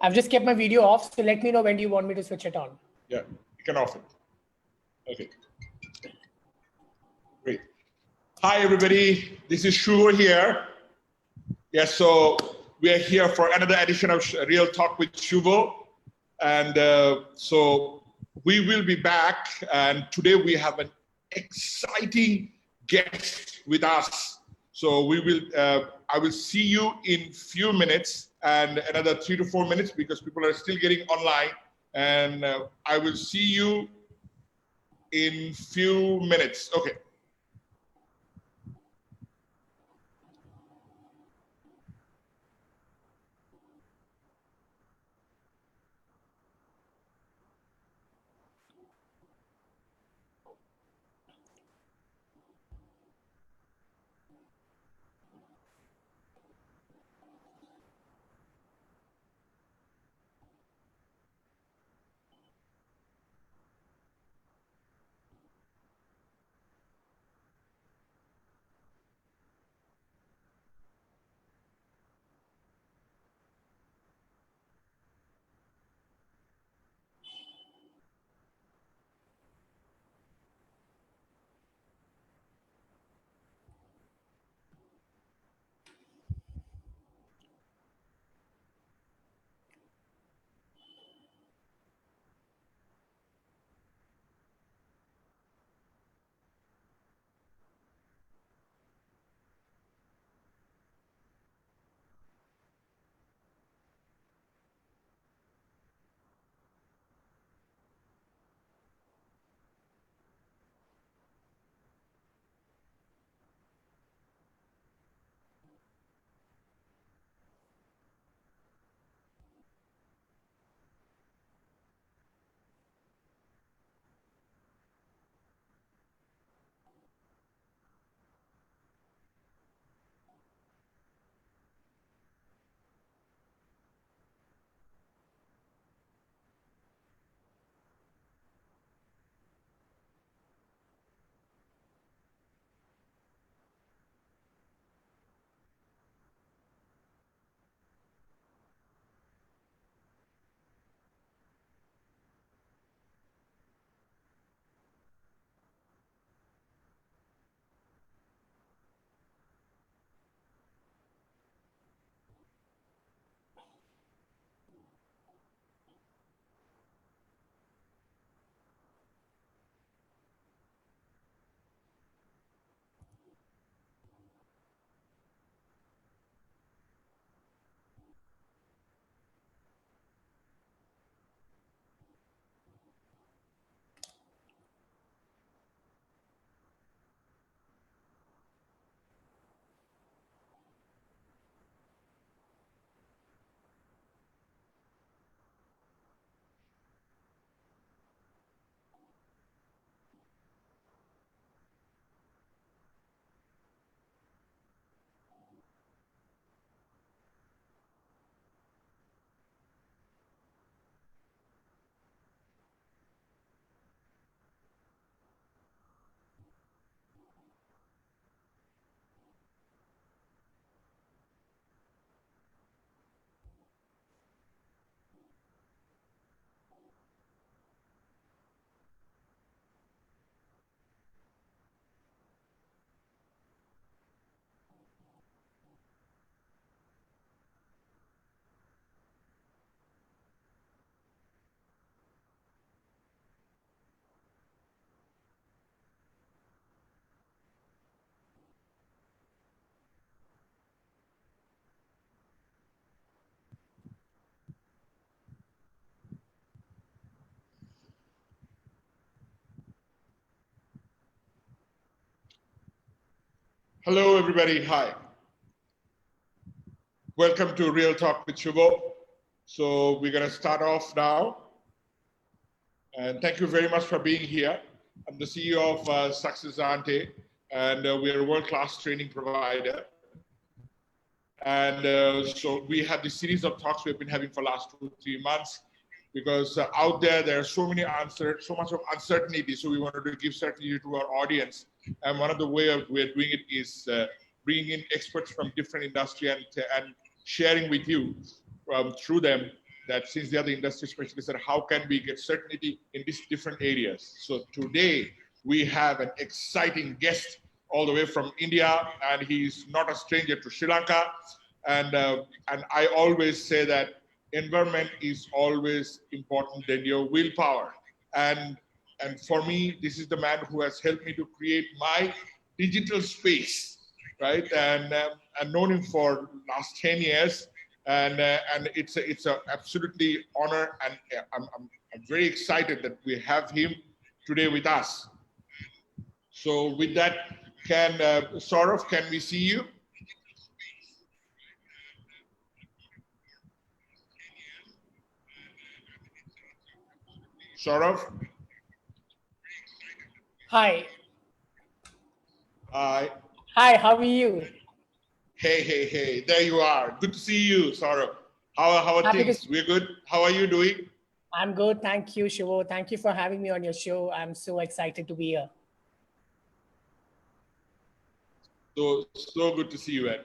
I've just kept my video off, so let me know when do you want me to switch it on. Yeah, you can off it. Okay. Great. Hi, everybody. This is Shuvo here. Yes, so we are here for another edition of Real Talk with Shuvo. And so we will be back. And today we have an exciting guest with us. So we will, I will see you in few minutes and another 3 to 4 minutes because people are still getting online. And I will see you in few minutes. Okay. Hello, everybody. Hi. Welcome to Real Talk with Shuvo. So we're going to start off now. And thank you very much for being here. I'm the CEO of Success Ante, and we are a world-class training provider. And so we have this series of talks we've been having for the last 2 or 3 months because out there are so many answers, so much of uncertainty. So we wanted to give certainty to our audience. And one of the ways we're doing it is bringing in experts from different industry and sharing with you through them that since they are the industry specialists, that how can we get certainty in these different areas. So today we have an exciting guest all the way from India, and he's not a stranger to Sri Lanka. And I always say that environment is always important than your willpower. And for me, this is the man who has helped me to create my digital space, right? And I've known him for last 10 years, and it's a absolutely honor, and I'm very excited that we have him today with us. So with that, can Sorav, can we see you? Sorav? Hi. Hi. Hi, how are you? Hey. There you are. Good to see you, Sorav. How are things? We're good. How are you doing? I'm good. Thank you, Shuvo. Thank you for having me on your show. I'm so excited to be here. So good to see you, Ed.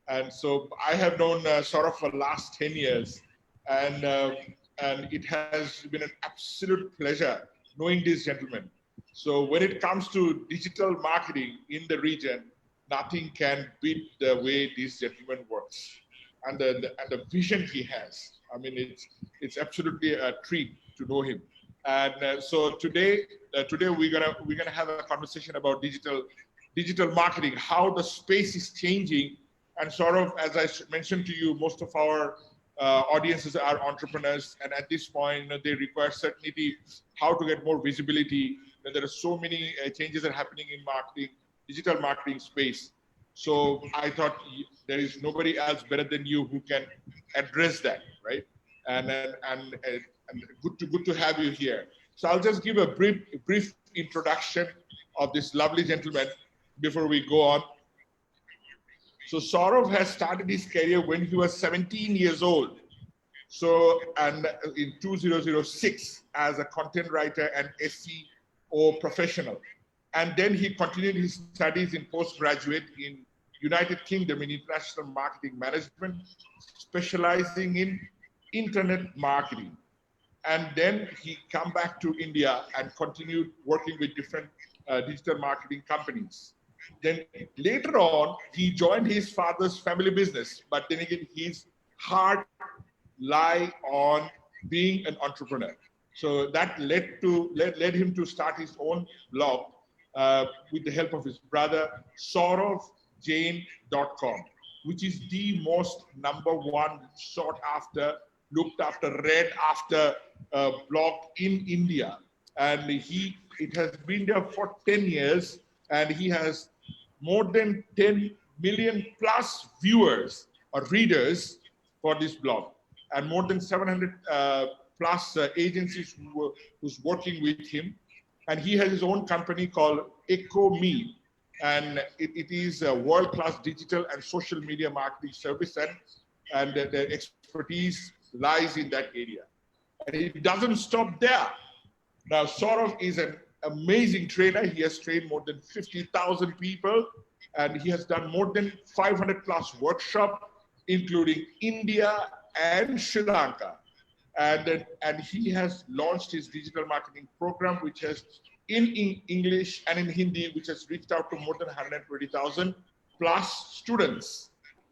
And so I have known Sorav for the last 10 years, and it has been an absolute pleasure knowing this gentleman. So when it comes to digital marketing in the region, nothing can beat the way this gentleman works, and the vision he has. I mean, it's absolutely a treat to know him. And so today we're gonna have a conversation about digital marketing, how the space is changing, and sort of, as I mentioned to you, most of our audiences are entrepreneurs, and at this point, they require certainty, how to get more visibility. There are so many changes that are happening in marketing, digital marketing space. So I thought there is nobody else better than you who can address that, right? And good to have you here. So I'll just give a brief introduction of this lovely gentleman before we go on. So Sorav has started his career when he was 17 years old. So, and in 2006 as a content writer and SEO professional. And then he continued his studies in postgraduate in United Kingdom in international marketing management, specializing in internet marketing. And then he come back to India and continued working with different digital marketing companies. Then later on, he joined his father's family business, but then again, his heart lie on being an entrepreneur. So that led him to start his own blog with the help of his brother, SoravJain.com, which is the most #1 sought after, looked after, read after blog in India. And it has been there for 10 years, and he has more than 10 million plus viewers or readers for this blog, and more than 700 plus agencies who's working with him. And he has his own company called EcoMe, and it is a world-class digital and social media marketing service, and the expertise lies in that area. And it doesn't stop there. Now, Sorav is an amazing trainer. He has trained more than 50,000 people, and he has done more than 500 plus workshops, including India and Sri Lanka. And he has launched his digital marketing program, which has in English and in Hindi, which has reached out to more than 120,000 plus students.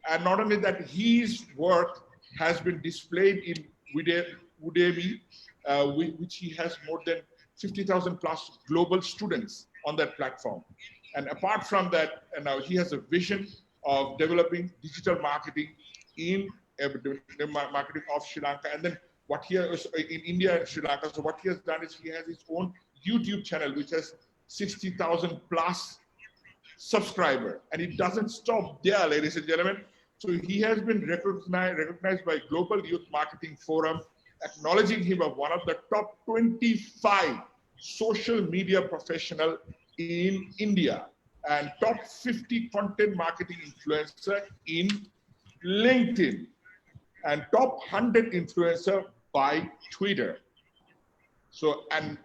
And not only that, his work has been displayed in Udemy, which he has more than 50,000 plus global students on that platform. And apart from that, and now he has a vision of developing digital marketing in the marketing of Sri Lanka. And then what he has in India and Sri Lanka. So what he has done is he has his own YouTube channel, which has 60,000 plus subscriber. And it doesn't stop there, ladies and gentlemen. So he has been recognized by Global Youth Marketing Forum, acknowledging him as one of the top 25 social media professional in India and top 50 content marketing influencer in LinkedIn and top 100 influencer by Twitter. So, and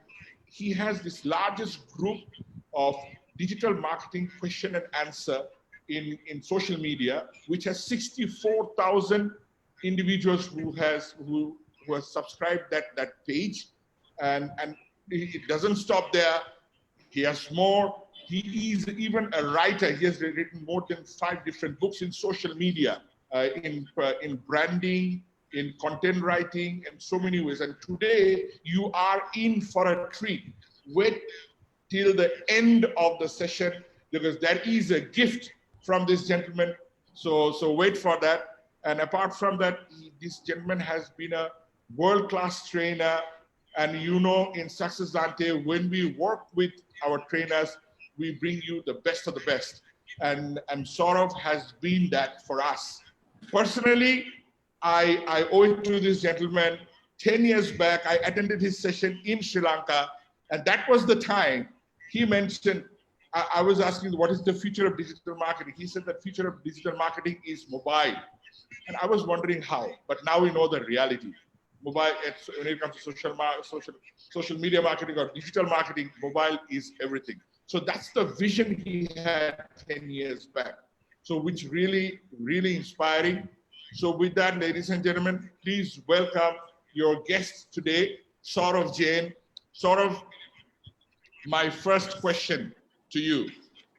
he has this largest group of digital marketing question and answer in social media, which has 64,000 individuals who has subscribed that page, and it doesn't stop there. He has more. He is even a writer. He has written more than 5 different books in social media, in branding, in content writing, and so many ways. And today you are in for a treat. Wait till the end of the session, because there is a gift from this gentleman. So wait for that. And apart from that, this gentleman has been a world-class trainer. And you know, in Success Dante, when we work with our trainers, we bring you the best of the best. And Sorav has been that for us. Personally, I owe it to this gentleman. 10 years back, I attended his session in Sri Lanka, and that was the time he mentioned, I was asking, what is the future of digital marketing? He said the future of digital marketing is mobile. And I was wondering how, but now we know the reality. Mobile, when it comes to social media marketing or digital marketing, mobile is everything. So that's the vision he had 10 years back. So which really, really inspiring. So with that, ladies and gentlemen, please welcome your guest today, Sorav Jain. Sorav, my first question to you,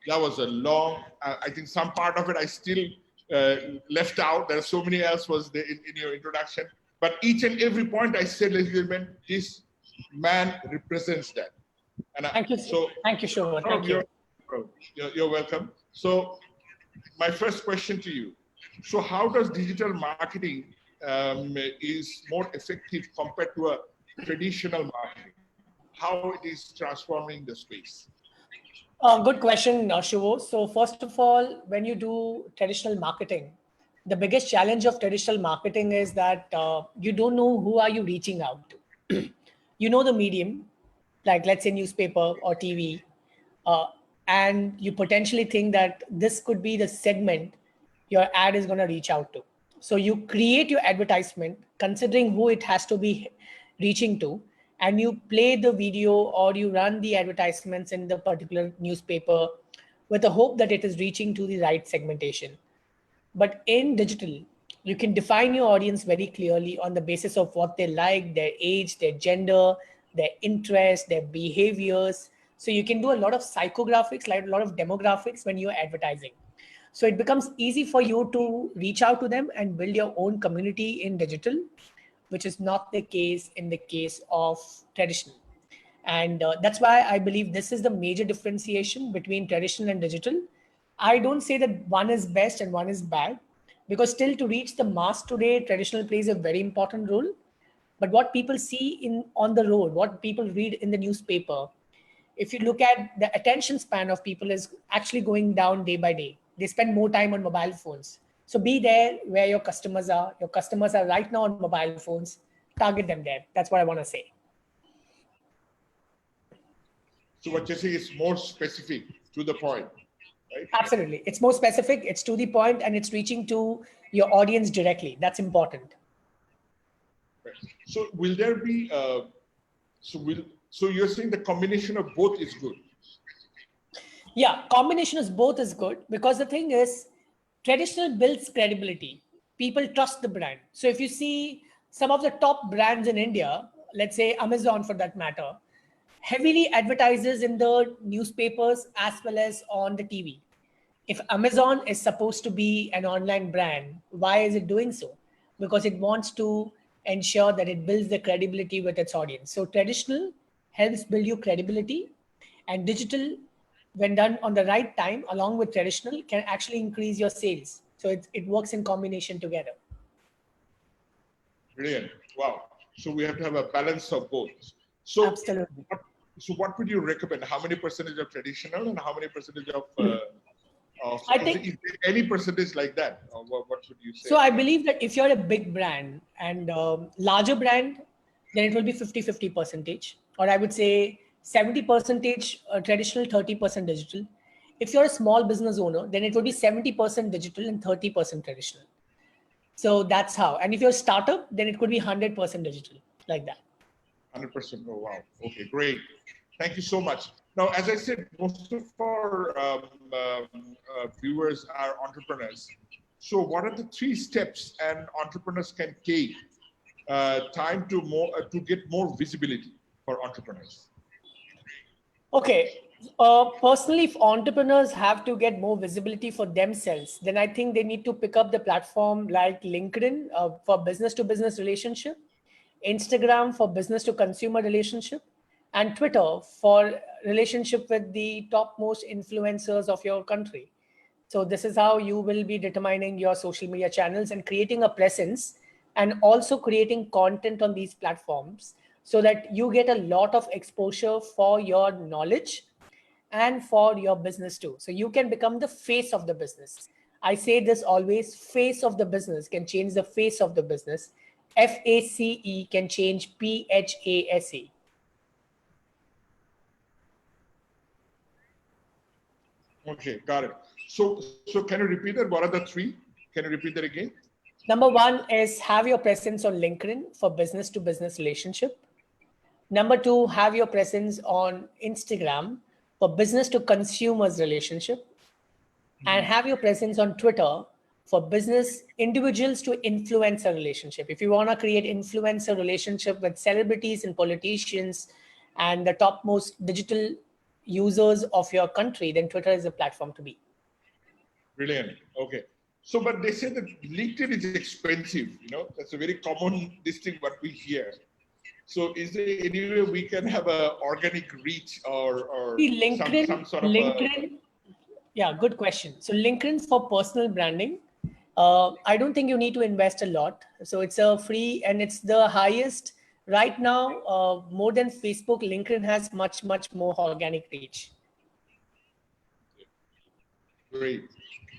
that was a long, I think some part of it I still left out. There are so many else was there in your introduction. But each and every point I said, ladies and gentlemen, this man represents that. And thank you, Shuvo. Thank you. You're welcome. So my first question to you. So how does digital marketing is more effective compared to a traditional marketing? How it is transforming the space? Good question, Shuvo. So first of all, when you do traditional marketing, the biggest challenge of traditional marketing is that you don't know who are you reaching out to. You know the medium, like let's say newspaper or TV, and you potentially think that this could be the segment your ad is going to reach out to. So you create your advertisement considering who it has to be reaching to, and you play the video or you run the advertisements in the particular newspaper with the hope that it is reaching to the right segmentation. But in digital, you can define your audience very clearly on the basis of what they like, their age, their gender, their interests, their behaviors. So you can do a lot of psychographics, like a lot of demographics when you're advertising. So it becomes easy for you to reach out to them and build your own community in digital, which is not the case in the case of traditional. And that's why I believe this is the major differentiation between traditional and digital. I don't say that one is best and one is bad, because still to reach the mass today, traditional plays a very important role. But what people see on the road, what people read in the newspaper, if you look at the attention span of people is actually going down day by day. They spend more time on mobile phones. So be there where your customers are. Your customers are right now on mobile phones. Target them there. That's what I want to say. So what you say is more specific, to the point, right? Absolutely. It's more specific, it's to the point, and it's reaching to your audience directly. That's important. Right. So will there be, so you're saying the combination of both is good? Yeah, combination of both is good, because the thing is, traditional builds credibility. People trust the brand. So if you see some of the top brands in India, let's say Amazon for that matter, heavily advertises in the newspapers as well as on the TV. If Amazon is supposed to be an online brand, why is it doing so? Because it wants to ensure that it builds the credibility with its audience. So traditional helps build you credibility, and digital, when done on the right time along with traditional, can actually increase your sales. So it works in combination together. Brilliant. Wow. So we have to have a balance of both. So absolutely. What would you recommend? How many percentage of traditional and how many percentage of I think, is there any percentage like that? Or what would you say? So I believe that if you're a big brand and larger brand, then it will be 50-50 percentage, or I would say 70 percentage traditional, 30% digital. If you're a small business owner, then it will be 70% digital and 30% traditional. So that's how. And if you're a startup, then it could be 100% digital, like that. 100%. Oh, wow. Okay, great. Thank you so much. Now, as I said, most of our viewers are entrepreneurs. So what are the 3 steps an entrepreneurs can take to get more visibility for entrepreneurs? Okay. Personally, if entrepreneurs have to get more visibility for themselves, then I think they need to pick up the platform like LinkedIn for business to business relationship, Instagram for business to consumer relationship, and Twitter for relationship with the topmost influencers of your country. So this is how you will be determining your social media channels and creating a presence, and also creating content on these platforms so that you get a lot of exposure for your knowledge and for your business too. So you can become the face of the business. I say this always, face of the business can change the face of the business. FACE can change PHASE. Okay, got it. So can you repeat that? What are the 3? Can you repeat that again? Number 1 is have your presence on LinkedIn for business to business relationship. Number 2, have your presence on Instagram for business to consumers relationship, and have your presence on Twitter for business individuals to influencer relationship. If you want to create influencer relationship with celebrities and politicians and the topmost digital users of your country, then Twitter is a platform to be. Brilliant. Okay. So, but they say that LinkedIn is expensive. That's a very common thing what we hear. So, is there any way we can have a organic reach or See, some sort of LinkedIn, yeah, good question. So LinkedIn for personal branding, I don't think you need to invest a lot. So it's a free, and it's the highest right now, more than Facebook. LinkedIn has much, much more organic reach. great?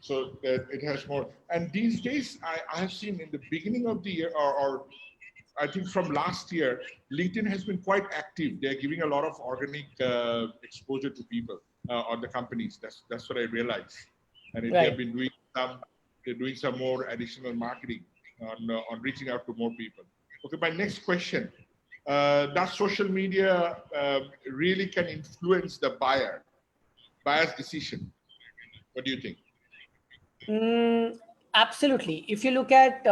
So that it has more. And these days, I have seen in the beginning of the year, or I think from last year, LinkedIn has been quite active. They're giving a lot of organic exposure to people or the companies. That's what I realized. And Right. they've been doing some more additional marketing on reaching out to more people. Okay, my next question: does social media really can influence the buyer's decision? What do you think? Absolutely. If you look at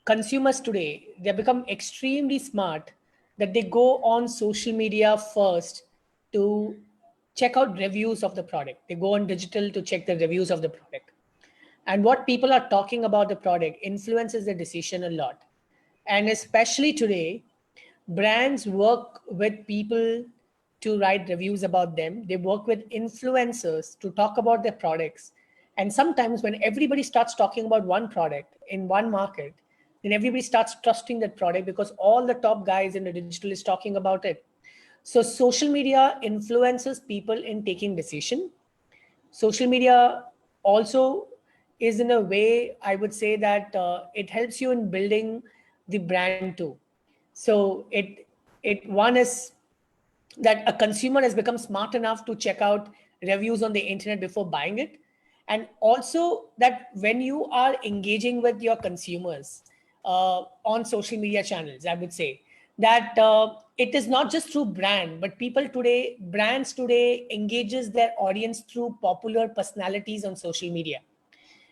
consumers today, they become extremely smart that they go on social media first to check out reviews of the product. They go on digital to check the reviews of the product. And what people are talking about the product influences the decision a lot. And especially today, brands work with people to write reviews about them. They work with influencers to talk about their products. And sometimes when everybody starts talking about one product in one market, then everybody starts trusting that product because all the top guys in the digital is talking about it. So social media influences people in taking decision. Social media also is in a way, I would say that it helps you in building the brand too. So it one is that a consumer has become smart enough to check out reviews on the internet before buying it, and also that when you are engaging with your consumers on social media channels, I would say that it is not just through brand, but brands today engages their audience through popular personalities on social media.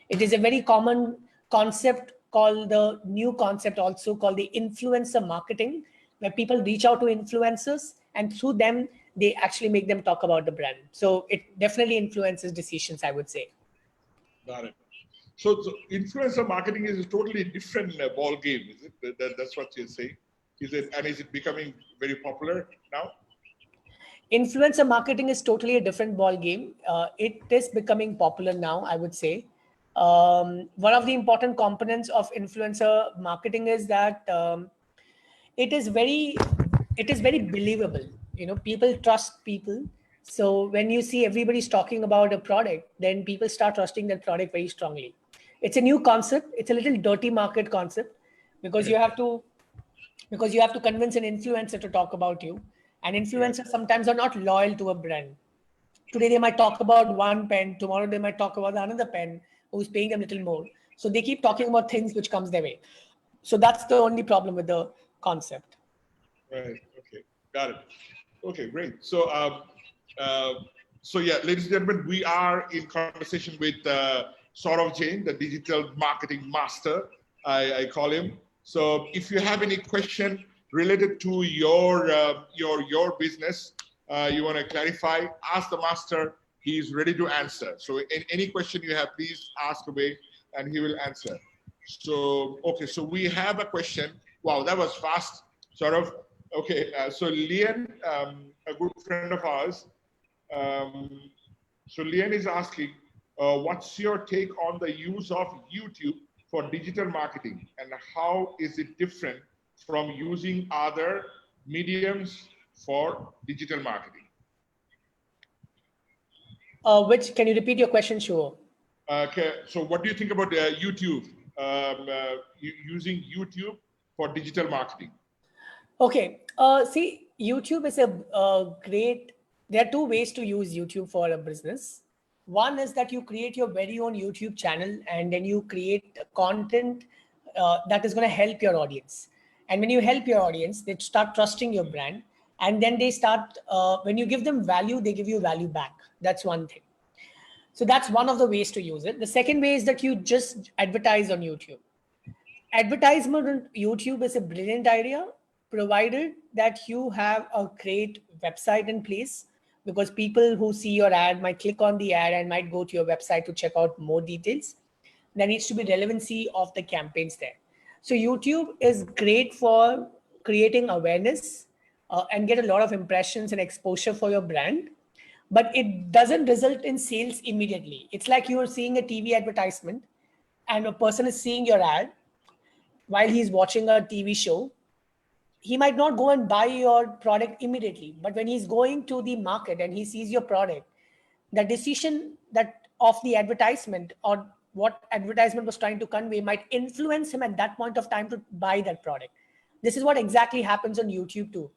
It is a very common concept called the new concept also called the influencer marketing, where people reach out to influencers and through them, they actually make them talk about the brand. So it definitely influences decisions, I would say. Got it. So influencer marketing is a totally different ball game, is it? That's what you're saying. Is it, and is it becoming very popular now? Influencer marketing is totally a different ball game. It is becoming popular now, I would say. One of the important components of influencer marketing is that it is very believable. People trust people. So when you see everybody's talking about a product, then people start trusting that product very strongly. It's a new concept. It's a little dirty market concept because you have to convince an influencer to talk about you, and influencers sometimes are not loyal to a brand. Today they might talk about one pen, tomorrow they might talk about another pen who's paying them a little more. So they keep talking about things which comes their way. So that's the only problem with the concept. Right. Okay. Got it. Okay. Great. So, so yeah, ladies and gentlemen, we are in conversation with Sorav Jain, the digital marketing master, I call him. So if you have any question related to your business, you want to clarify, ask the master. He is ready to answer. So any question you have, please ask away, and he will answer. So okay, so we have a question. Wow, that was fast, sort of. Okay, so Lian, a good friend of ours. So Lian is asking, what's your take on the use of YouTube for digital marketing, and how is it different from using other mediums for digital marketing? Which, can you repeat your question, Shuvo? Okay, so what do you think about YouTube, using YouTube for digital marketing? Okay. See, YouTube is a great. There are two ways to use YouTube for a business. One is that you create your very own YouTube channel, and then you create content that is going to help your audience. And when you help your audience, they start trusting your brand, and then they start. When you give them value, they give you value back. That's one thing. So that's one of the ways to use it. The second way is that you just advertise on YouTube. Advertisement on YouTube is a brilliant idea, provided that you have a great website in place, because people who see your ad might click on the ad and might go to your website to check out more details. There needs to be relevancy of the campaigns there. So YouTube is great for creating awareness and get a lot of impressions and exposure for your brand, but it doesn't result in sales immediately. It's like you are seeing a TV advertisement and a person is seeing your ad while he's watching a TV show. He might not go and buy your product immediately, but when he's going to the market and he sees your product, the decision that of the advertisement or what advertisement was trying to convey might influence him at that point of time to buy that product. This is what exactly happens on YouTube too.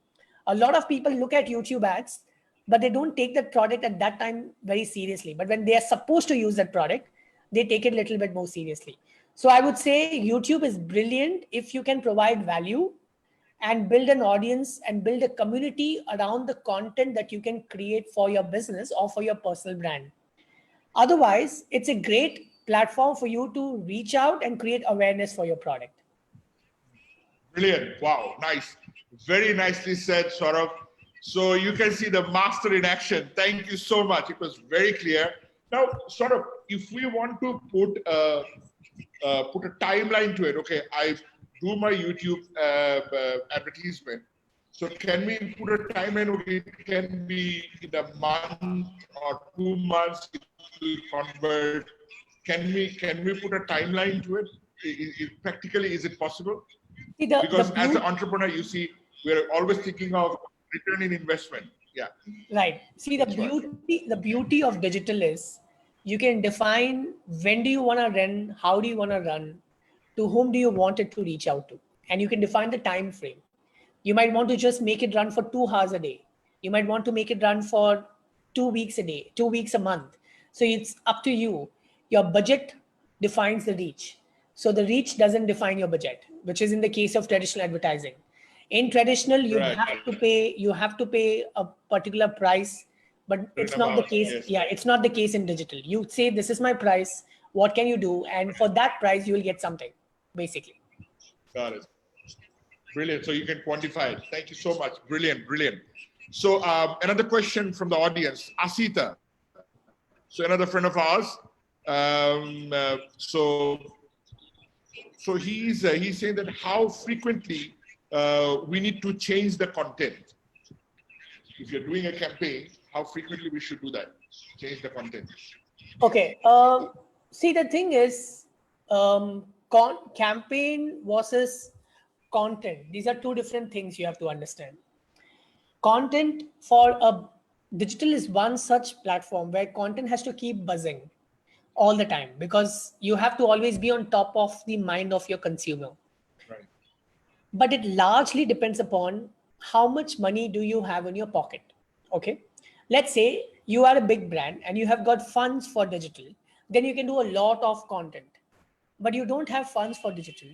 A lot of people look at YouTube ads, but they don't take that product at that time very seriously. But when they are supposed to use that product, they take it a little bit more seriously. So I would say YouTube is brilliant if you can provide value and build an audience and build a community around the content that you can create for your business or for your personal brand. Otherwise, it's a great platform for you to reach out and create awareness for your product. Brilliant. Wow, nice. Very nicely said, Saurav. So you can see the master in action. Thank you so much. It was very clear. Now, sort of, if we want to put a timeline to it, okay, I do my YouTube advertisement. So can we put a timeline? It can be in a month or 2 months it will convert. Can we put a timeline to it? Practically, is it possible? Because as an entrepreneur, you see, we're always thinking of return in investment. Yeah. Right. See, the beauty of digital is you can define when do you want to run, how do you want to run, to whom do you want it to reach out to, and you can define the time frame. You might want to just make it run for 2 hours a day. You might want to make it run for 2 weeks a day, 2 weeks a month. So it's up to you. Your budget defines the reach. So the reach doesn't define your budget, which is in the case of traditional advertising. In traditional, Right. you have to pay a particular price, but it's not the case. Yes. Yeah, it's not the case in digital. You say, this is my price. What can you do? And for that price, you will get something, basically. Got it. Brilliant. So you can quantify it. Thank you so much. Brilliant, brilliant. So another question from the audience, Asita. So another friend of ours. So he's saying that how frequently we need to change the content. If you're doing a campaign, how frequently we should do that? Change the content. Okay. See, the thing is, campaign versus content. These are two different things you have to understand. Content for a digital is one such platform where content has to keep buzzing all the time, because you have to always be on top of the mind of your consumer. Right. But it largely depends upon how much money do you have in your pocket. Okay. Let's say you are a big brand and you have got funds for digital, then you can do a lot of content. But you don't have funds for digital,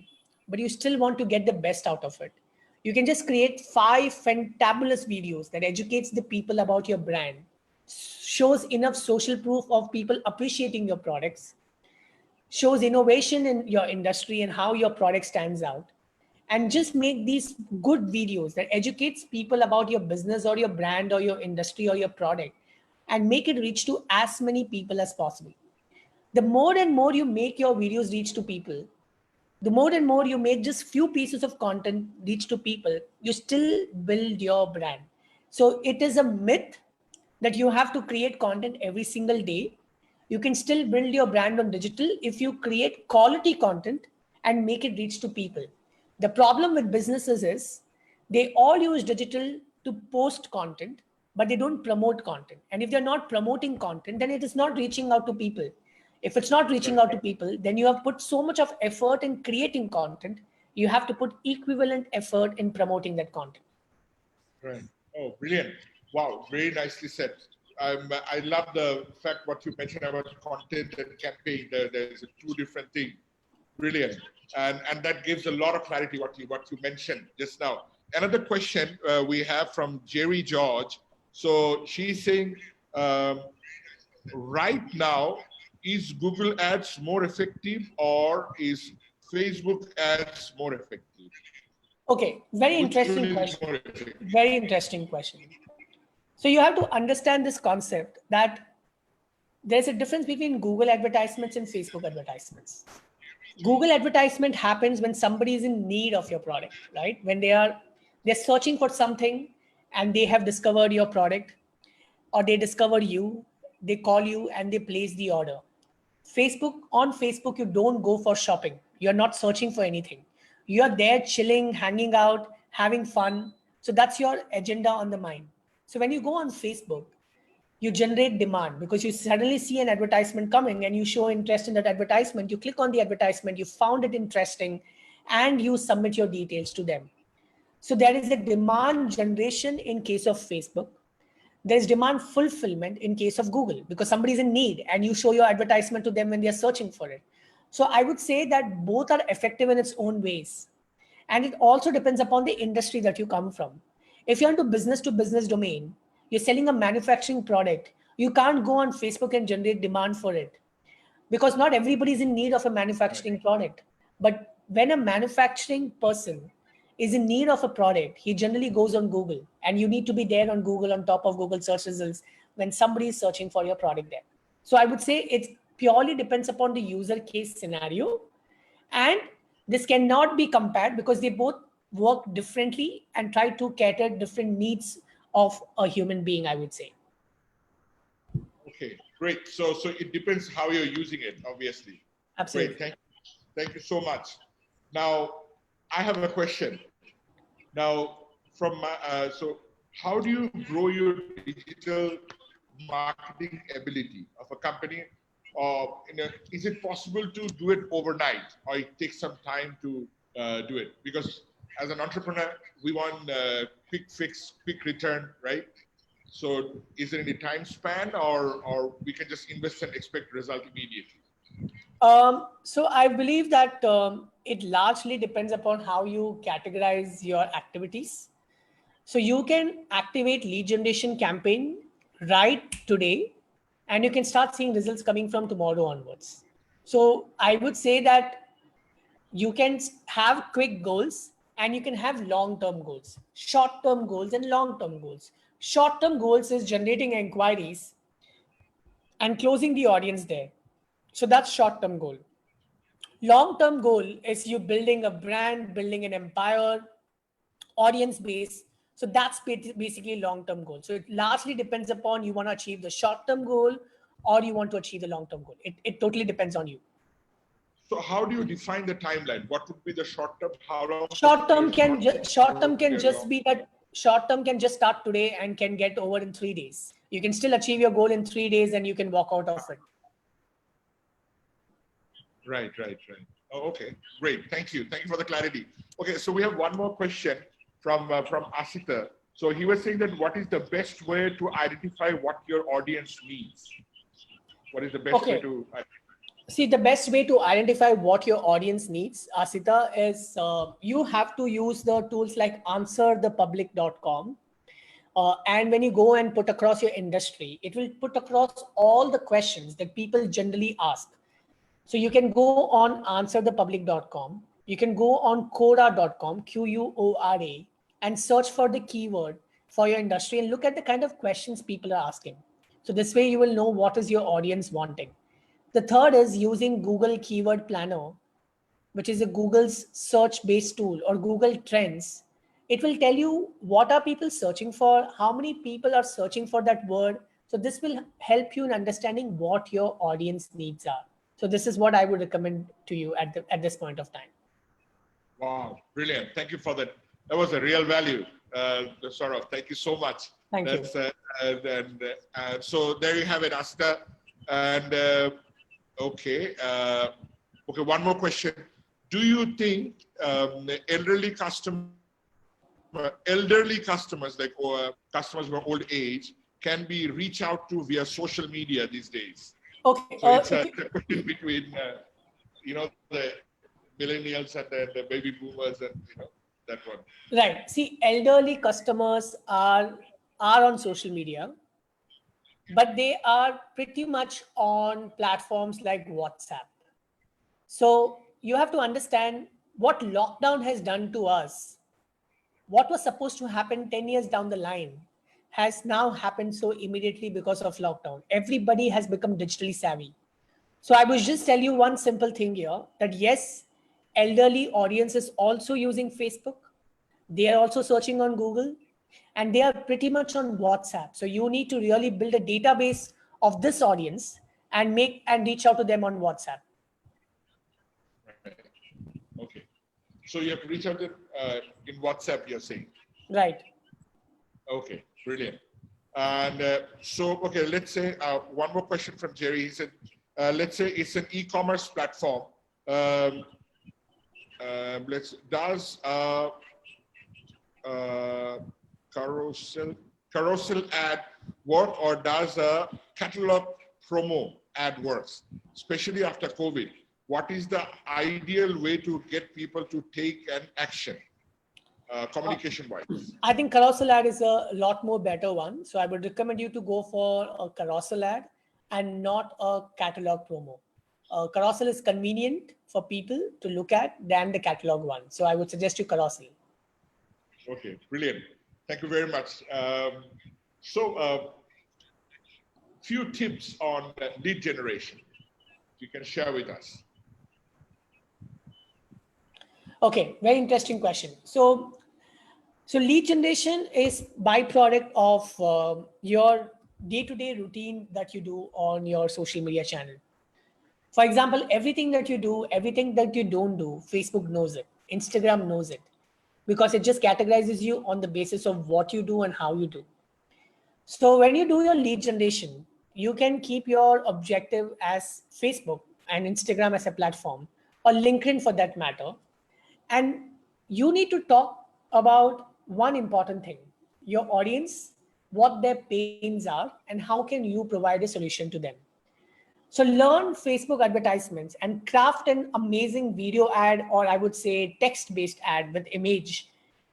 but you still want to get the best out of it. You can just create 5 fantabulous videos that educates the people about your brand, shows enough social proof of people appreciating your products, shows innovation in your industry and how your product stands out, and just make these good videos that educates people about your business or your brand or your industry or your product, and make it reach to as many people as possible. The more and more you make your videos reach to people, the more and more you make just few pieces of content reach to people, you still build your brand. So it is a myth that you have to create content every single day. You can still build your brand on digital if you create quality content and make it reach to people. The problem with businesses is they all use digital to post content, but they don't promote content. And if they're not promoting content, then it is not reaching out to people. If it's not reaching Right. out to people, then you have put so much of effort in creating content. You have to put equivalent effort in promoting that content. Right. Oh, brilliant. Wow, very nicely said. I love the fact what you mentioned about content and campaign. There's two different things. Brilliant. And that gives a lot of clarity what you mentioned just now. Another question we have from Jerry George. So she's saying, right now, is Google Ads more effective or is Facebook Ads more effective? Okay, very Which one interesting is question. more effective? Very interesting question. So you have to understand this concept that there's a difference between Google advertisements and Facebook advertisements. Google advertisement happens when somebody is in need of your product, right? When they're searching for something and they have discovered your product, or they discover you, they call you and they place the order. On Facebook, you don't go for shopping. You're not searching for anything. You're there chilling, hanging out, having fun. So that's your agenda on the mind. So when you go on Facebook, you generate demand because you suddenly see an advertisement coming and you show interest in that advertisement. You click on the advertisement, you found it interesting, and you submit your details to them. So there is a demand generation in case of Facebook. There's demand fulfillment in case of Google because somebody's in need and you show your advertisement to them when they're searching for it. So I would say that both are effective in its own ways. And it also depends upon the industry that you come from. If you're into business to business domain, you're selling a manufacturing product, you can't go on Facebook and generate demand for it because not everybody is in need of a manufacturing product. But when a manufacturing person is in need of a product, he generally goes on Google, and you need to be there on Google, on top of Google search results when somebody is searching for your product there. So I would say it purely depends upon the user case scenario, and this cannot be compared because they both work differently and try to cater different needs of a human being, I would say. Okay, great. So it depends how you're using it, obviously. Absolutely. Great, thank you so much. Now, I have a question. Now, from my, so how do you grow your digital marketing ability of a company? Or is it possible to do it overnight, or it takes some time to do it? Because as an entrepreneur, we want quick fix, quick return, right? So is there any time span, or we can just invest and expect result immediately? So I believe that it largely depends upon how you categorize your activities. So you can activate lead generation campaign right today, and you can start seeing results coming from tomorrow onwards. So I would say that you can have quick goals and you can have long-term goals, short-term goals and long-term goals. Short-term goals is generating inquiries and closing the audience there. So that's short-term goal. Long-term goal is you building a brand, building an empire, audience base. So that's basically long-term goal. So it largely depends upon you want to achieve the short-term goal or you want to achieve the long-term goal. It totally depends on you. So how do you define the timeline? What would be the short term? How long? Short-term can just be that short-term can just start today and can get over in 3 days. You can still achieve your goal in 3 days and you can walk out of it. Right. Oh, okay, great. Thank you for the clarity. Okay, so we have one more question from Asita. So he was saying that what is the best way to identify what your audience needs? What is the best way to? See, the best way to identify what your audience needs, Asita, is you have to use the tools like answerthepublic.com. And when you go and put across your industry, it will put across all the questions that people generally ask. So you can go on answerthepublic.com. You can go on Quora.com, Quora, and search for the keyword for your industry and look at the kind of questions people are asking. So this way you will know what is your audience wanting. The third is using Google Keyword Planner, which is a Google's search-based tool, or Google Trends. It will tell you what are people searching for, how many people are searching for that word. So this will help you in understanding what your audience needs are. So this is what I would recommend to you at this point of time. Wow, brilliant. Thank you for that. That was a real value, Sorav. Thank you so much. Thank you. So there you have it, Asta. And okay, one more question. Do you think elderly customers, like customers who are old age, can be reached out to via social media these days? Okay. So it's a question between, the millennials and the baby boomers, and that one. Right. See, elderly customers are on social media, but they are pretty much on platforms like WhatsApp. So you have to understand what lockdown has done to us. What was supposed to happen 10 years down the line has now happened so immediately because of lockdown. Everybody has become digitally savvy. So I would just tell you one simple thing here, that yes, elderly audience is also using Facebook. They are also searching on Google, and they are pretty much on WhatsApp. So you need to really build a database of this audience and reach out to them on WhatsApp. Right. Okay. So you have to reach out in WhatsApp, you're saying? Right. Okay, brilliant. And okay, let's say one more question from Jerry. He said, let's say it's an e-commerce platform. Does carousel ad work, or does a catalog promo ad works, especially after COVID? What is the ideal way to get people to take an action, communication-wise? I think carousel ad is a lot more better one. So I would recommend you to go for a carousel ad and not a catalog promo. Carousel is convenient for people to look at than the catalog one. So I would suggest you carousel. Okay, brilliant. Thank you very much. Few tips on lead generation you can share with us. Okay, very interesting question. So lead generation is byproduct of your day-to-day routine that you do on your social media channel. For example, everything that you do, everything that you don't do, Facebook knows it, Instagram knows it, because it just categorizes you on the basis of what you do and how you do. So when you do your lead generation, you can keep your objective as Facebook and Instagram as a platform, or LinkedIn for that matter. And you need to talk about one important thing, your audience, what their pains are, and how can you provide a solution to them. So learn Facebook advertisements and craft an amazing video ad, or I would say text-based ad with image,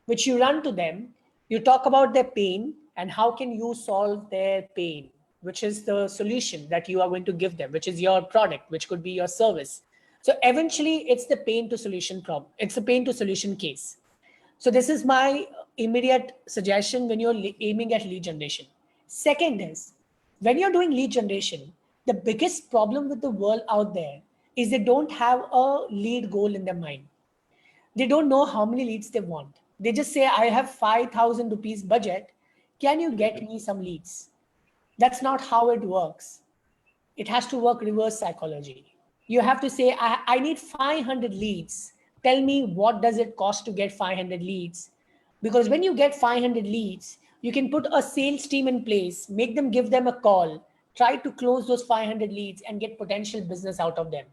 which you run to them. You talk about their pain and how can you solve their pain, which is the solution that you are going to give them, which is your product, which could be your service. So eventually it's the pain to solution problem. It's a pain to solution case. So this is my immediate suggestion when you're aiming at lead generation. Second is, when you're doing lead generation, the biggest problem with the world out there is they don't have a lead goal in their mind. They don't know how many leads they want. They just say, I have 5,000 rupees budget. Can you get me some leads? That's not how it works. It has to work reverse psychology. You have to say, I need 500 leads. Tell me, what does it cost to get 500 leads? Because when you get 500 leads, you can put a sales team in place, make them give them a call, try to close those 500 leads and get potential business out of them.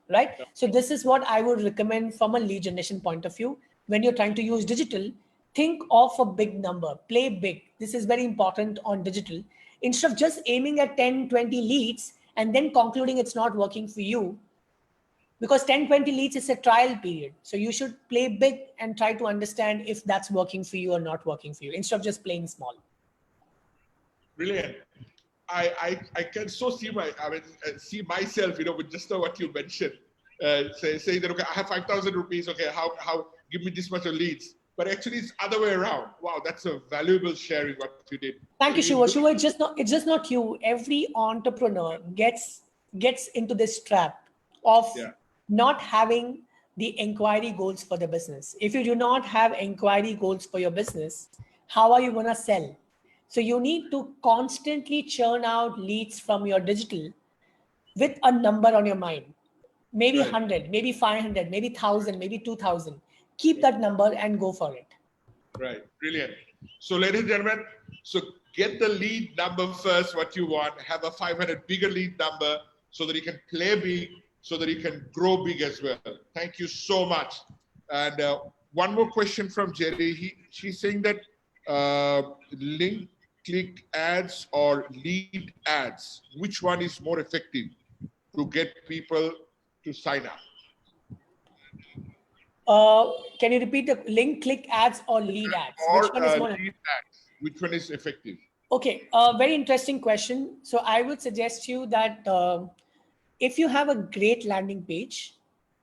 Right? So this is what I would recommend from a lead generation point of view. When you're trying to use digital, think of a big number, play big. This is very important on digital. Instead of just aiming at 10, 20 leads and then concluding it's not working for you, because 10, 20 leads is a trial period. So you should play big and try to understand if that's working for you or not working for you, instead of just playing small. Brilliant. I can so see see myself, with just what you mentioned, saying that, okay, I have 5,000 rupees. Okay, how give me this much of leads. But actually, it's other way around. Wow, that's a valuable sharing what you did. So Thank you, you Shuvo. look, Shuvo, it's just not you. Every entrepreneur gets into this trap of yeah, not having the inquiry goals for the business. If you do not have inquiry goals for your business, how are you gonna sell? So you need to constantly churn out leads from your digital with a number on your mind. Maybe right. 100, maybe 500, maybe 1,000, maybe 2,000. Keep that number and go for it. Right, brilliant. So, ladies and gentlemen, so get the lead number first, what you want. Have a 500 bigger lead number so that you can play big, so that you can grow big as well. Thank you so much. And one more question from Jerry. She's saying that link click ads or lead ads, which one is more effective to get people to sign up? Can you repeat the link, click ads, or lead ads? Or Which one is more? lead ads, which one is effective? Okay, very interesting question. So I would suggest you that if you have a great landing page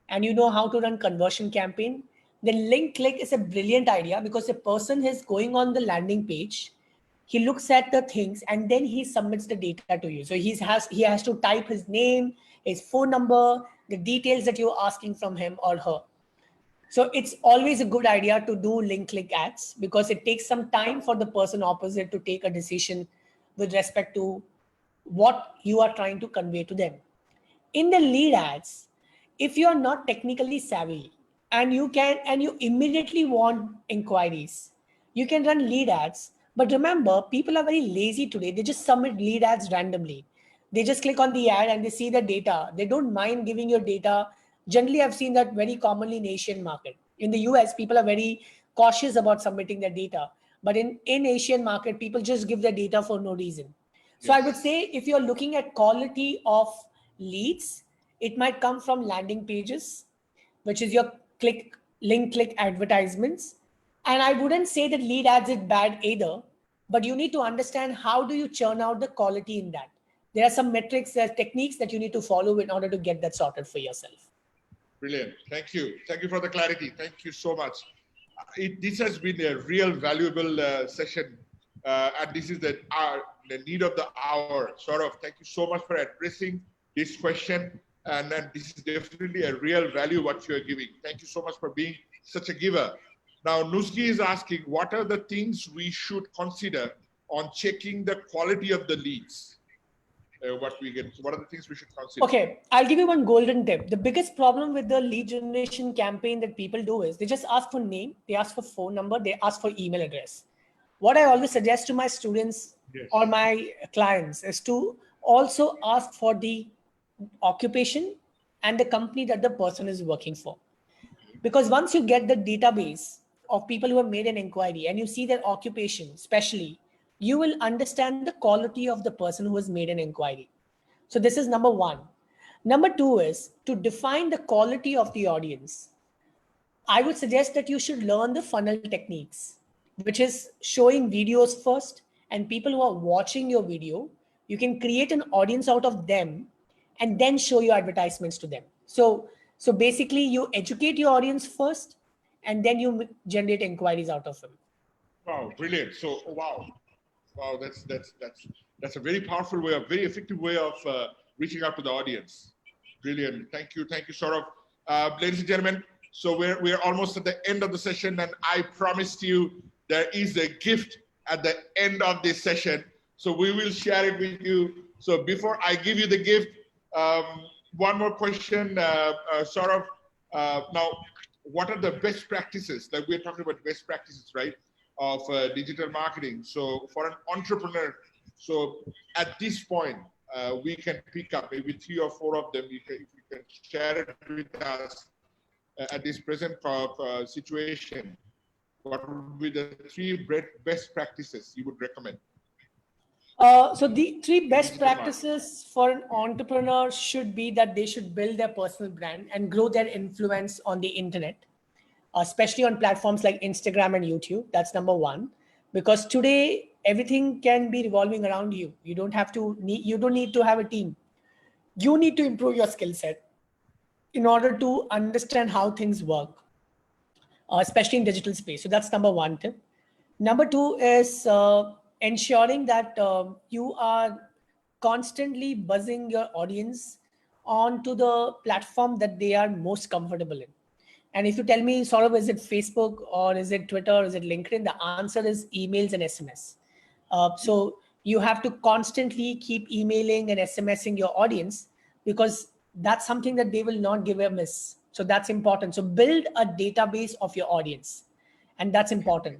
and you know how to run conversion campaign, then link click is a brilliant idea because the person is going on the landing page, he looks at the things and then he submits the data to you. So he has to type his name, his phone number, the details that you're asking from him or her. So it's always a good idea to do link click ads because it takes some time for the person opposite to take a decision with respect to what you are trying to convey to them. In the lead ads, if you are not technically savvy and you immediately want inquiries, you can run lead ads. But remember, people are very lazy today. They just submit lead ads randomly. They just click on the ad and they see the data. They don't mind giving your data. Generally, I've seen that very commonly in Asian market. In the US, people are very cautious about submitting their data. But in Asian market, people just give their data for no reason. So I would Yes. say if you're looking at quality of leads, it might come from landing pages, which is your click advertisements. And I wouldn't say that lead ads is bad either, but you need to understand how do you churn out the quality in that. There are some metrics, there are techniques that you need to follow in order to get that sorted for yourself. Brilliant. Thank you. Thank you for the clarity. Thank you so much. This has been a real valuable session. And this is the need of the hour. Sorav, thank you so much for addressing this question. And this is definitely a real value what you are giving. Thank you so much for being such a giver. Now, Nusgi is asking, what are the things we should consider on checking the quality of the leads? What are the things we should consider? Okay, I'll give you one golden tip. The biggest problem with the lead generation campaign that people do is they just ask for name, they ask for phone number, they ask for email address. What I always suggest to my students or my clients is to also ask for the occupation and the company that the person is working for. Because once you get the database of people who have made an inquiry and you see their occupation, especially, you will understand the quality of the person who has made an inquiry. So this is number one. Number two is to define the quality of the audience. I would suggest that you should learn the funnel techniques, which is showing videos first, and people who are watching your video, you can create an audience out of them and then show your advertisements to them. So basically you educate your audience first and then you generate inquiries out of them. Wow, brilliant. So, wow, that's a very powerful way, a very effective way of reaching out to the audience. Brilliant. Thank you, Saurav. Ladies and gentlemen, so we're almost at the end of the session, and I promised you there is a gift at the end of this session. So we will share it with you. So before I give you the gift, one more question, Saurav. Now, what are the best practices? Like we're talking about best practices, right? Of digital marketing. So for an entrepreneur, so at this point, we can pick up maybe 3 or 4 of them. If you can share it with us at this present situation, what would be the 3 best practices you would recommend? So the 3 best practices for an entrepreneur should be that they should build their personal brand and grow their influence on the internet, especially on platforms like Instagram and YouTube. That's number one. Because today, everything can be revolving around you. You don't need to have a team. You need to improve your skill set in order to understand how things work, especially in digital space. So that's number one tip. Number two is ensuring that you are constantly buzzing your audience onto the platform that they are most comfortable in. And if you tell me, Saurav, is it Facebook or is it Twitter or is it LinkedIn? The answer is emails and SMS. So you have to constantly keep emailing and SMSing your audience, because that's something that they will not give a miss. So that's important. So build a database of your audience, and that's important.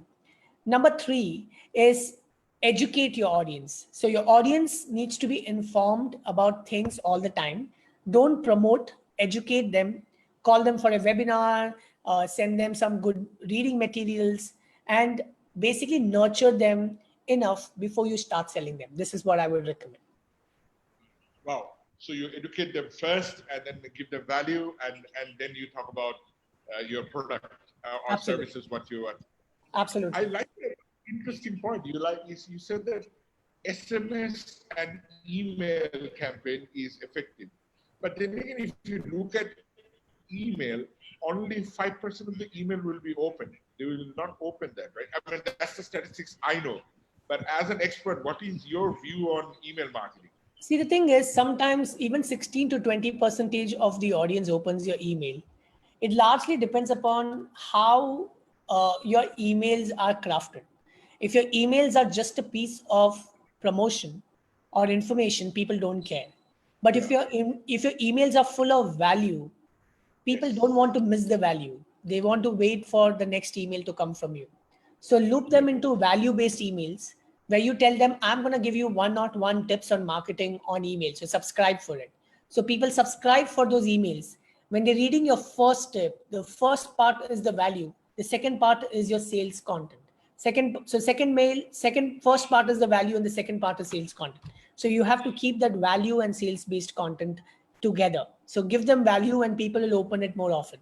Number three is educate your audience. So your audience needs to be informed about things all the time. Don't promote, educate them, call them for a webinar, send them some good reading materials, and basically nurture them enough before you start selling them. This is what I would recommend. Wow. So you educate them first and then give them value, and then you talk about your product or Absolutely. services, what you want. Absolutely. I like the interesting point. You said that SMS and email campaign is effective. But then again, if you look at email, only 5% of the email will be open. They will not open that, right? I mean, that's the statistics I know. But as an expert, what is your view on email marketing? See, the thing is, sometimes even 16 to 20% of the audience opens your email. It largely depends upon how your emails are crafted. If your emails are just a piece of promotion or information, people don't care. But Yeah. if your emails are full of value, people Yes. don't want to miss the value. They want to wait for the next email to come from you. So loop them into value based emails where you tell them, I'm going to give you 101 tips on marketing on email. So subscribe for it. So people subscribe for those emails. When they're reading your first tip, the first part is the value. The second part is your sales content. First part is the value and the second part is sales content. So you have to keep that value and sales based content together. So give them value and people will open it more often.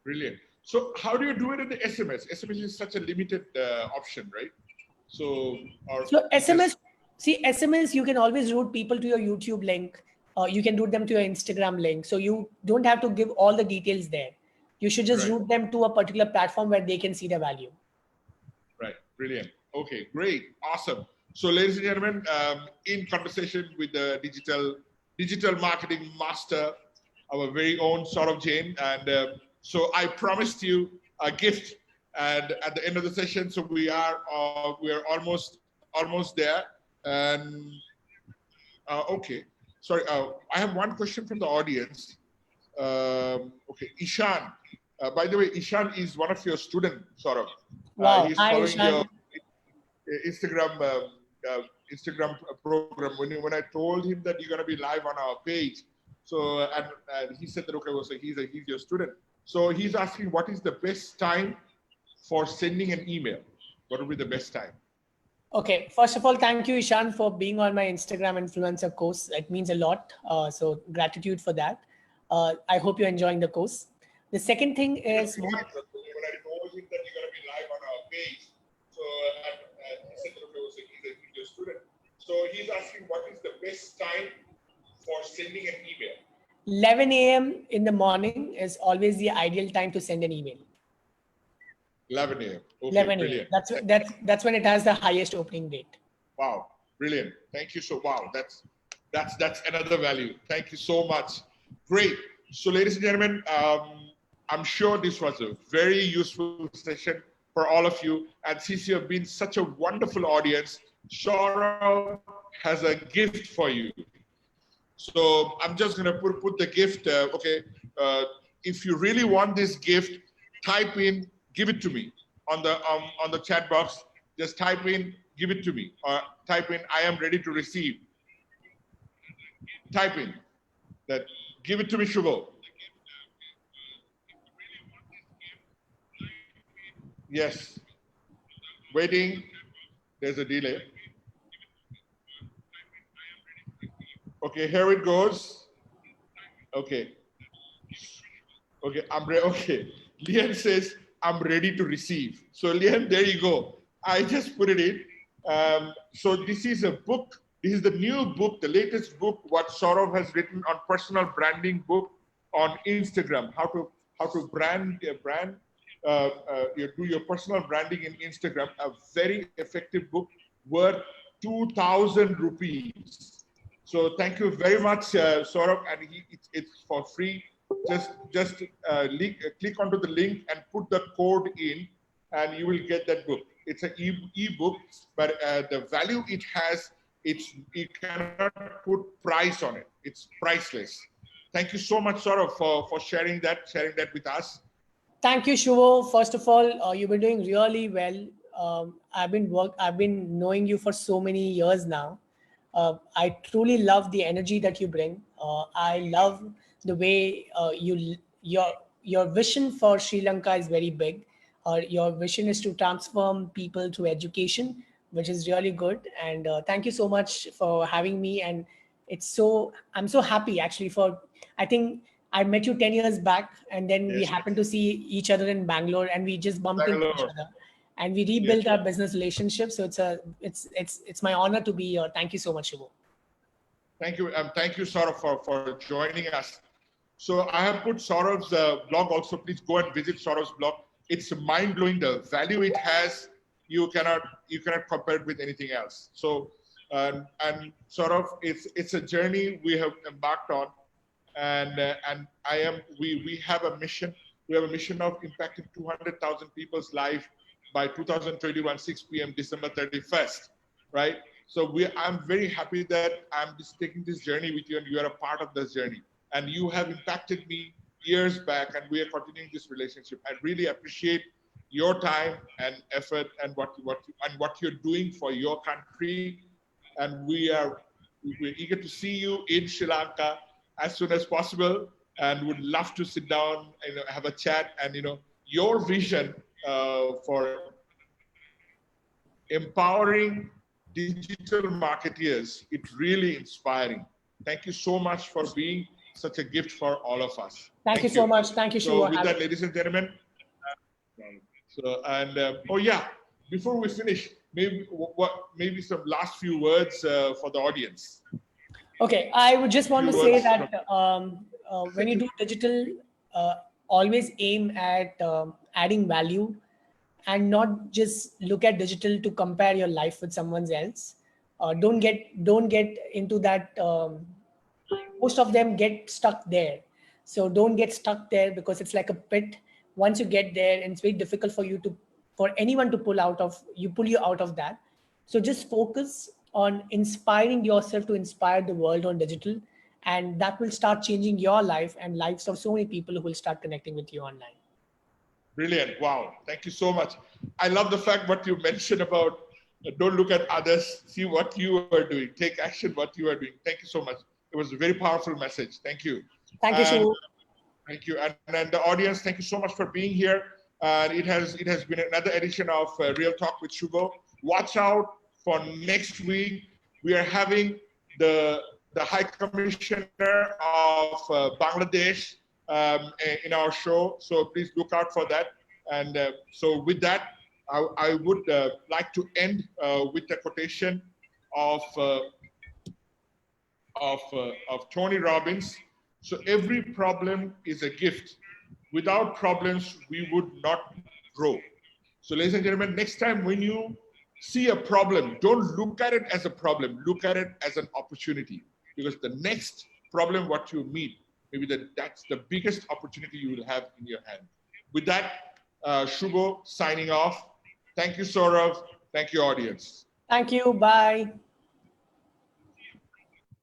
Brilliant. So how do you do it in the SMS? SMS is such a limited option, right? So, or So just, SMS, you can always route people to your YouTube link. You can route them to your Instagram link. So you don't have to give all the details there. You should just right, route them to a particular platform where they can see the value. right. Brilliant. Okay, great. Awesome. So ladies and gentlemen, in conversation with the digital marketing master, our very own Sorav Jain. And so I promised you a gift, and at the end of the session, so we are almost there. And okay, sorry, I have one question from the audience. Okay, Ishan. By the way, Ishan is one of your students, Saurav. Wow. He's Hi, following your Ishan. Instagram program. When I told him that you're gonna be live on our page, so and he said that okay, well, so he's your student. So he's asking what is the best time for sending an email? What would be the best time? Okay, first of all, thank you, Ishan, for being on my Instagram influencer course. It means a lot. So gratitude for that. I hope you're enjoying the course. The second thing is When I told him that you're gonna be live on our page, so he said that okay, so he's your student. So he's asking what is the best time for sending an email? 11 a.m. in the morning is always the ideal time to send an email. 11 a.m. Okay, 11 a.m. brilliant. That's when it has the highest opening date. Wow, brilliant. Thank you. So wow, that's another value. Thank you so much. Great. So ladies and gentlemen, I'm sure this was a very useful session for all of you. And since you have been such a wonderful audience, Sorav has a gift for you. So I'm just gonna put the gift. Okay, if you really want this gift, type in "give it to me" on the chat box. Just type in "give it to me" or type in "I am ready to receive." Type in that "give it to me, Shuvo." Yes. Waiting. There's a delay. Okay, here it goes. Okay. Okay, okay. Lian says, I'm ready to receive. So Lian, there you go. I just put it in. So this is a book. This is the new book, the latest book, what Sorav has written on personal branding book on Instagram. How to you do your personal branding in Instagram. A very effective book worth 2,000 rupees. So thank you very much, Sorav, and it's for free. Click onto the link and put the code in, and you will get that book. It's an e-book, but the value it has, you cannot put price on it. It's priceless. Thank you so much, Sorav, for sharing that with us. Thank you, Shuvo. First of all, you've been doing really well. I've been knowing you for so many years now. I truly love the energy that you bring. I love the way your vision for Sri Lanka is very big. Your vision is to transform people through education, which is really good. And thank you so much for having me. And I'm so happy actually for, I think I met you 10 years back, and then we happened to see each other in Bangalore, and we just bumped into each other, and we rebuilt our business relationship. So it's my honor to be here. Thank you so much, Shuvo. Thank you, Sorav, for joining us. So I have put Saurav's blog also. Please go and visit Saurav's blog. It's mind blowing. The value it has, you cannot compare it with anything else. So and Saurav, it's a journey we have embarked on, and we have a mission. We have a mission of impacting 200,000 people's life by 2021, 6 p.m. December 31st, right? So I'm very happy that I'm just taking this journey with you, and you are a part of this journey. And you have impacted me years back, and we are continuing this relationship. I really appreciate your time and effort and what you're doing for your country. And we're eager to see you in Sri Lanka as soon as possible, and would love to sit down and have a chat. And your vision for empowering digital marketeers, it's really inspiring. Thank you so much for being such a gift for all of us. Thank you so much. Thank you, So with that, ladies and gentlemen, oh yeah, before we finish, maybe some last few words for the audience. Okay, I would just want to say that when you do digital, always aim at adding value, and not just look at digital to compare your life with someone else. Don't get into that. Most of them get stuck there. So don't get stuck there, because it's like a pit. Once you get there, and it's very difficult for anyone to pull you out of that. So just focus on inspiring yourself to inspire the world on digital, and that will start changing your life and lives of so many people who will start connecting with you online. Brilliant. Wow. Thank you so much. I love the fact what you mentioned about don't look at others, see what you are doing, take action what you are doing. Thank you so much. It was a very powerful message. Thank you. Thank you, Shuvo. Thank you. And the audience, thank you so much for being here. It has been another edition of Real Talk with Shuvo. Watch out for next week. We are having the High Commissioner of Bangladesh in our show. So please look out for that. And so with that, I would like to end with a quotation of Tony Robbins. So every problem is a gift. Without problems, we would not grow. So ladies and gentlemen, next time when you see a problem, don't look at it as a problem. Look at it as an opportunity. Because the next problem what you meet, maybe that's the biggest opportunity you will have in your hand. With that, Shuvo signing off. Thank you, Sorav. Thank you, audience. Thank you. Bye.